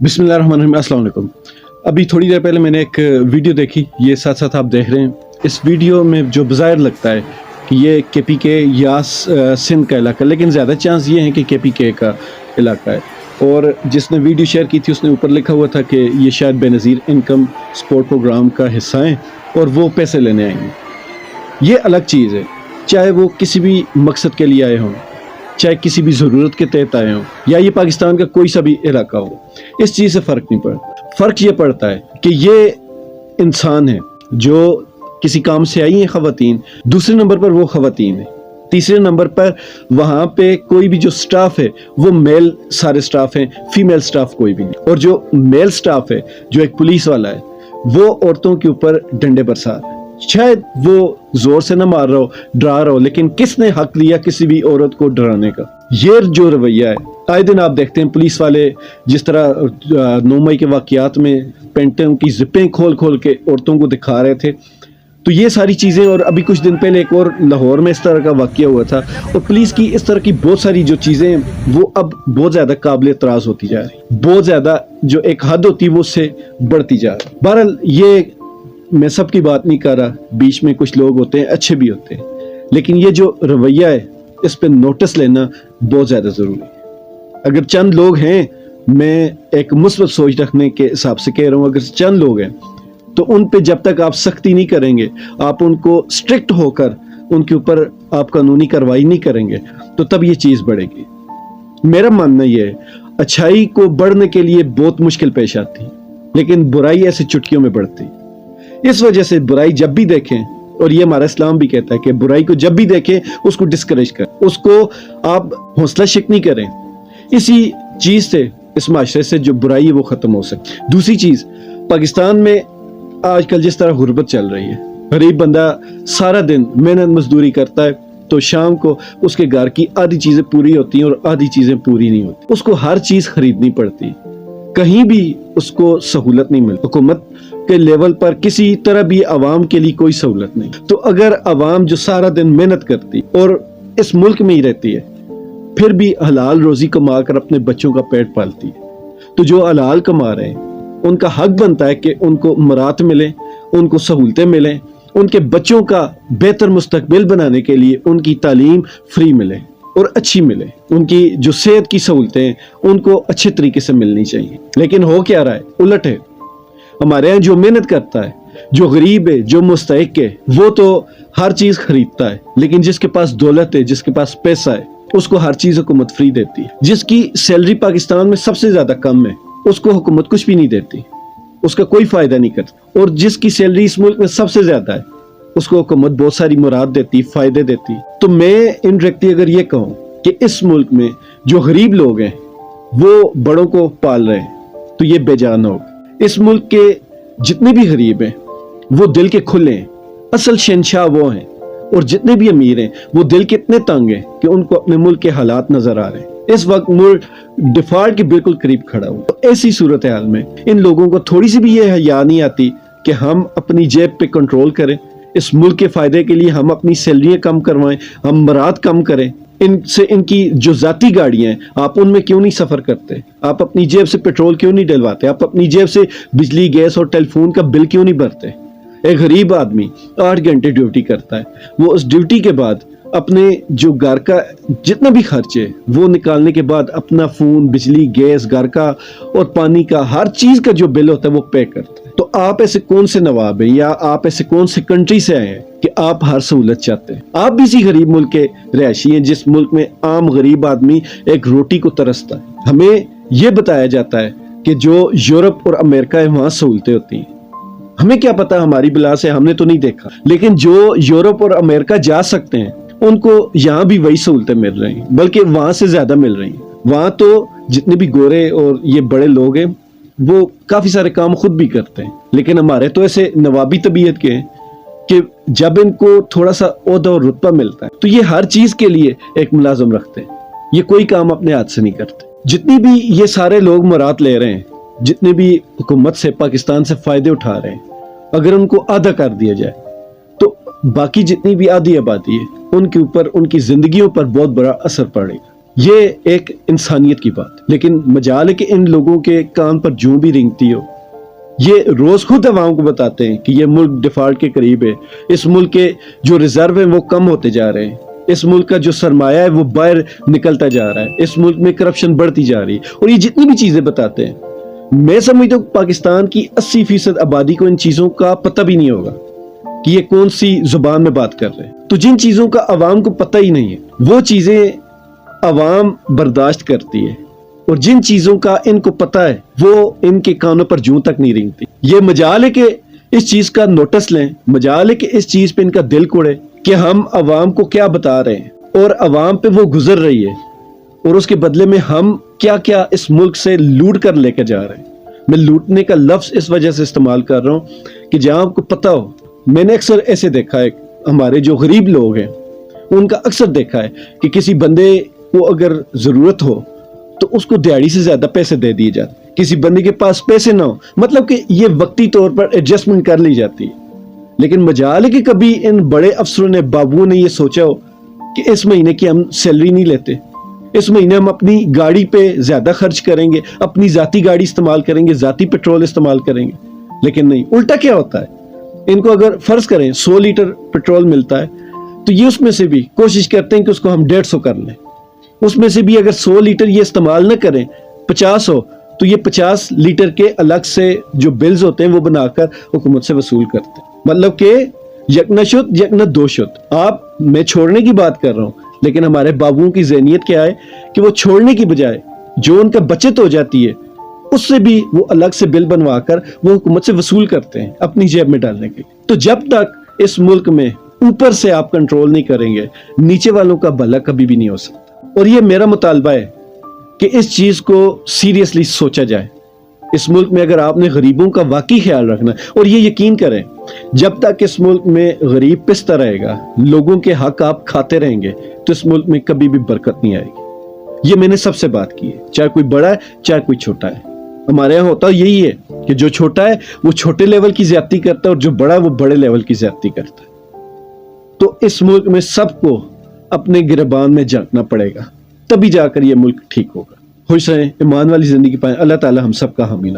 बिस्मिल्लाहिर्रहमानिर्रहीम, अस्सलाम वालेकुम। अभी थोड़ी देर पहले मैंने एक वीडियो देखी, ये साथ साथ आप देख रहे हैं। इस वीडियो में जो बज़ाहिर लगता है कि ये केपीके या सिंध का इलाका, लेकिन ज़्यादा चांस ये है कि केपीके का इलाका है। और जिसने वीडियो शेयर की थी उसने ऊपर लिखा हुआ था कि ये शायद बेनज़ीर इनकम सपोर्ट प्रोग्राम का हिस्सा हैं और वो पैसे लेने आएंगे। ये अलग चीज़ है, चाहे वो किसी भी मकसद के लिए आए हों, चाहे किसी भी ज़रूरत के तहत आए हों, या ये पाकिस्तान का कोई सा भी इलाका हो, इस चीज़ से फ़र्क नहीं पड़ता। फ़र्क ये पड़ता है कि ये इंसान है जो किसी काम से आई हैं ख़वातीन, दूसरे नंबर पर वो ख़वातीन है, तीसरे नंबर पर वहाँ पे कोई भी जो स्टाफ है वो मेल सारे स्टाफ हैं, फीमेल स्टाफ कोई भी नहीं। और जो मेल स्टाफ है, जो एक पुलिस वाला है, वो औरतों के ऊपर डंडे बरसा रहा है। शायद वो जोर से ना मार रहा हो, डरा रहा हो, लेकिन किसने हक लिया किसी भी औरत को डराने का? ये जो रवैया है, आए दिन आप देखते हैं पुलिस वाले जिस तरह 9 मई के वाक़यात में पेंटों की जिपें खोल खोल के औरतों को दिखा रहे थे। तो ये सारी चीज़ें, और अभी कुछ दिन पहले एक और लाहौर में इस तरह का वाक़या हुआ था। और पुलिस की इस तरह की बहुत सारी जो चीज़ें वो अब बहुत ज़्यादा काबिल एतराज़ होती जा रही, बहुत ज़्यादा जो एक हद होती है वो उससे बढ़ती जा रही। बहरहाल ये मैं सबकी बात नहीं कर रहा, बीच में कुछ लोग होते हैं अच्छे भी होते हैं, लेकिन ये जो रवैया है इस पे नोटिस लेना बहुत ज़्यादा ज़रूरी है। अगर चंद लोग हैं, मैं एक मुस्बत सोच रखने के हिसाब से कह रहा हूँ, अगर चंद लोग हैं तो उन पे जब तक आप सख्ती नहीं करेंगे, आप उनको स्ट्रिक्ट होकर उनके ऊपर आप कानूनी कार्रवाई नहीं करेंगे, तो तब ये चीज़ बढ़ेगी। मेरा मानना ये है, अच्छाई को बढ़ने के लिए बहुत मुश्किल पेश आती, लेकिन बुराई ऐसे चुटकियों में बढ़ती। इस वजह से बुराई जब भी देखें, और ये हमारा इस्लाम भी कहता है कि बुराई को जब भी देखें उसको डिस्करेज करें, उसको आप हौसला शिक नहीं करें। इसी चीज़ से, इस माशरे से जो बुराई है वो ख़त्म हो सके। दूसरी चीज़, पाकिस्तान में आजकल जिस तरह गुर्बत चल रही है, गरीब बंदा सारा दिन मेहनत मजदूरी करता है, तो शाम को उसके घर की आधी चीज़ें पूरी होती हैं और आधी चीज़ें पूरी नहीं होती। उसको हर चीज़ खरीदनी पड़ती, कहीं भी उसको सहूलत नहीं मिलती। हुकूमत के लेवल पर किसी तरह भी आवाम के लिए कोई सहूलत नहीं। तो अगर आवाम जो सारा दिन मेहनत करती और इस मुल्क में ही रहती है, फिर भी हलाल रोजी कमा कर अपने बच्चों का पेट पालती है, तो जो हलाल कमा रहे हैं उनका हक बनता है कि उनको मरात मिले, उनको सहूलतें मिलें, उनके बच्चों का बेहतर मुस्तकबिल बनाने के लिए उनकी तालीम फ्री मिले और अच्छी मिले, उनकी जो सेहत की सहूलतें उनको अच्छे तरीके से मिलनी चाहिए। लेकिन हो क्या रहा है, उलट है। हमारे यहाँ जो मेहनत करता है, जो गरीब है, जो मुस्तहिक है, वो तो हर चीज़ खरीदता है, लेकिन जिसके पास दौलत है, जिसके पास पैसा है, उसको हर चीज़ हुकूमत फ्री देती है। जिसकी सैलरी पाकिस्तान में सबसे ज़्यादा कम है, उसको हुकूमत कुछ भी नहीं देती, उसका कोई फ़ायदा नहीं करती। और जिसकी सैलरी इस मुल्क में सबसे ज़्यादा है, उसको हुकूमत बहुत सारी मुराद देती, फ़ायदे देती। तो मैं इनडायरेक्टली अगर ये कहूँ कि इस मुल्क में जो गरीब लोग हैं वो बड़ों को पाल रहे हैं, तो ये बेजान होगा। इस मुल्क के जितने भी गरीब हैं वो दिल के खुले हैं, असल शहंशाह वो हैं, और जितने भी अमीर हैं वो दिल के इतने तंग हैं कि उनको अपने मुल्क के हालात नजर आ रहे हैं। इस वक्त मुल्क डिफॉल्ट के बिल्कुल करीब खड़ा हुआ। तो ऐसी सूरत हाल में इन लोगों को थोड़ी सी भी ये हया नहीं आती कि हम अपनी जेब पे कंट्रोल करें, इस मुल्क के फायदे के लिए हम अपनी सैलरियाँ कम करवाएं, हम मराद कम करें। इनसे इनकी जो जाती गाड़ियां हैं, आप उनमें क्यों नहीं सफ़र करते? आप अपनी जेब से पेट्रोल क्यों नहीं डलवाते? आप अपनी जेब से बिजली, गैस और टेलीफोन का बिल क्यों नहीं भरते? एक गरीब आदमी 8 घंटे ड्यूटी करता है, वो उस ड्यूटी के बाद अपने जो घर का जितना भी खर्च है वो निकालने के बाद अपना फ़ोन, बिजली, गैस, घर का और पानी का हर चीज़ का जो बिल होता है वो पे करता है। तो आप ऐसे कौन से नवाब हैं, या आप ऐसे कौन से कंट्री से आए हैं कि आप हर सहूलत चाहते हैं? आप भी इसी गरीब मुल्क के रहायशी हैं जिस मुल्क में आम गरीब आदमी एक रोटी को तरसता है। हमें यह बताया जाता है कि जो यूरोप और अमेरिका है वहाँ सहूलतें होती हैं। हमें क्या पता, हमारी बिला से हमने तो नहीं देखा, लेकिन जो यूरोप और अमेरिका जा सकते हैं उनको यहाँ भी वही सहूलतें मिल रही हैं, बल्कि वहाँ से ज़्यादा मिल रही हैं। वहाँ तो जितने भी गोरे और ये बड़े लोग हैं वो काफ़ी सारे काम खुद भी करते हैं, लेकिन हमारे तो ऐसे नवाबी तबीयत के हैं कि जब इनको थोड़ा सा ओहदा और रुतबा मिलता है तो ये हर चीज़ के लिए एक मुलाजम रखते हैं, ये कोई काम अपने हाथ से नहीं करते। जितनी भी ये सारे लोग मुराद ले रहे हैं, जितने भी हुकूमत से, पाकिस्तान से फ़ायदे उठा रहे हैं, अगर उनको आधा कर दिया जाए तो बाकी जितनी भी आधी आबादी है उनके ऊपर, उनकी ज़िंदगियों पर बहुत बड़ा असर पड़ेगा। یہ ایک انسانیت کی بات، لیکن مجال ہے کہ ان لوگوں کے کان پر جوں بھی رینگتی ہو، یہ روز خود عوام کو بتاتے ہیں کہ یہ ملک ڈیفالٹ کے قریب ہے، اس ملک کے جو ریزرو ہیں وہ کم ہوتے جا رہے ہیں، اس ملک کا جو سرمایہ ہے وہ باہر نکلتا جا رہا ہے، اس ملک میں کرپشن بڑھتی جا رہی ہے، اور یہ جتنی بھی چیزیں بتاتے ہیں، میں سمجھتا ہوں پاکستان کی 80% آبادی کو ان چیزوں کا پتہ بھی نہیں ہوگا کہ یہ کون سی زبان میں بات کر رہے ہیں۔ تو جن چیزوں کا عوام کو پتہ ہی نہیں ہے وہ چیزیں عوام برداشت کرتی ہے، اور جن چیزوں کا ان کو پتہ ہے وہ ان کے کانوں پر جوں تک نہیں رینگتی۔ یہ مجال ہے کہ اس چیز کا نوٹس لیں، مجال ہے کہ اس چیز پہ ان کا دل کوڑے کہ ہم عوام کو کیا بتا رہے ہیں اور عوام پہ وہ گزر رہی ہے، اور اس کے بدلے میں ہم کیا کیا اس ملک سے لوٹ کر لے کے جا رہے ہیں۔ میں لوٹنے کا لفظ اس وجہ سے استعمال کر رہا ہوں کہ جہاں آپ کو پتہ ہو، میں نے اکثر ایسے دیکھا ہے، ہمارے جو غریب لوگ ہیں ان کا اکثر دیکھا ہے کہ کسی بندے کو اگر ضرورت ہو تو اس کو دیہڑی سے زیادہ پیسے دے دیے جاتے، کسی بندے کے پاس پیسے نہ ہو، مطلب کہ یہ وقتی طور پر ایڈجسٹمنٹ کر لی جاتی ہے۔ لیکن مجال ہے کہ کبھی ان بڑے افسروں نے، بابوؤں نے یہ سوچا ہو کہ اس مہینے کی ہم سیلری نہیں لیتے، اس مہینے ہم اپنی گاڑی پہ زیادہ خرچ کریں گے، اپنی ذاتی گاڑی استعمال کریں گے، ذاتی پیٹرول استعمال کریں گے۔ لیکن نہیں، الٹا کیا ہوتا ہے، ان کو اگر فرض کریں 100 لیٹر پیٹرول ملتا ہے تو یہ اس میں سے بھی کوشش کرتے ہیں کہ اس کو ہم 150 کر لیں، اس میں سے بھی اگر 100 لیٹر یہ استعمال نہ کریں، 50 ہو تو یہ 50 لیٹر کے الگ سے جو بلز ہوتے ہیں وہ بنا کر حکومت سے وصول کرتے ہیں۔ مطلب کہ یک نہ شد یک نہ دو شد۔ میں چھوڑنے کی بات کر رہا ہوں، لیکن ہمارے بابوؤں کی ذہنیت کیا ہے کہ وہ چھوڑنے کی بجائے جو ان کا بچت ہو جاتی ہے اس سے بھی وہ الگ سے بل بنوا کر وہ حکومت سے وصول کرتے ہیں اپنی جیب میں ڈالنے کے۔ تو جب تک اس ملک میں اوپر سے آپ کنٹرول نہیں کریں گے، نیچے والوں کا بھلا کبھی بھی نہیں ہو سکتا۔ اور یہ میرا مطالبہ ہے کہ اس چیز کو سیریسلی سوچا جائے۔ اس ملک میں اگر آپ نے غریبوں کا واقعی خیال رکھنا، اور یہ یقین کریں جب تک اس ملک میں غریب پستا رہے گا، لوگوں کے حق آپ کھاتے رہیں گے، تو اس ملک میں کبھی بھی برکت نہیں آئے گی۔ یہ میں نے سب سے بات کی ہے، چاہے کوئی بڑا ہے چاہے کوئی چھوٹا ہے۔ ہمارے یہاں ہوتا یہی ہے کہ جو چھوٹا ہے وہ چھوٹے لیول کی زیادتی کرتا ہے، اور جو بڑا ہے وہ بڑے لیول کی زیادتی کرتا ہے۔ تو اس ملک میں سب کو اپنے گریبان میں جھانکنا پڑے گا، تبھی جا کر یہ ملک ٹھیک ہوگا۔ خوش رہیں، ایمان والی زندگی پائیں۔ اللہ تعالی ہم سب کا حامی نہ